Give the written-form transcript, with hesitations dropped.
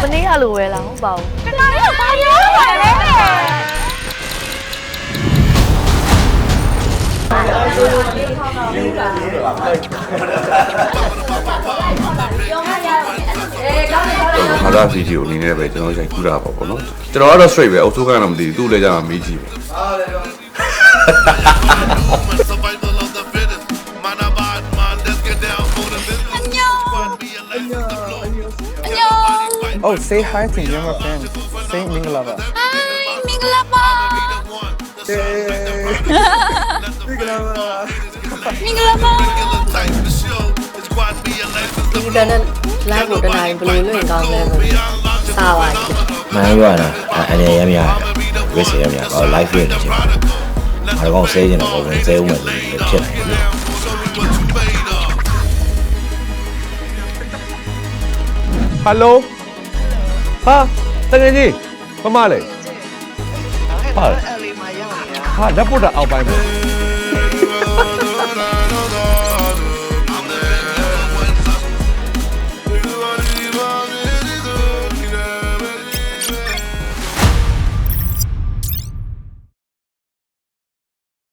မနေ့ကလိုပဲလားဟုတ်ပါဘူး တနားလေးကဘာပြောပါလဲခါသားစီတီကိုအနေနဲ့ပဲကျွန်တော်ရိုက်ကူးတာပေါ့နော်ကျွန်တော်ကတော့ straight ပဲအုပ်စုကတော့မသိဘူးသူ့လည်းကြမှာမေးကြည့်ပဲOh, say hi to your friend. Say Mingalaba. Hi Mingalaba Mingalaba ဒီကနေ့ live ကိုတနာရင်ဘယ်လိုလုပ်ရင်ကောင်းလဲလို့စားပါရှိ မှန်ရွာတာအနေရမ်းရဝစ်စေရမ်းရပါ live ရနေချင်ပါအားကောင်းဆဲကျင်တော့ဝင်ဆဲဦးမယ်လို့ဖြစ်နိုင်တယ် Hello ဟာတကယ်ကြီးမမလေးဟာဓာတ်ပုတ်တာအောက်ပိုင်းမှာ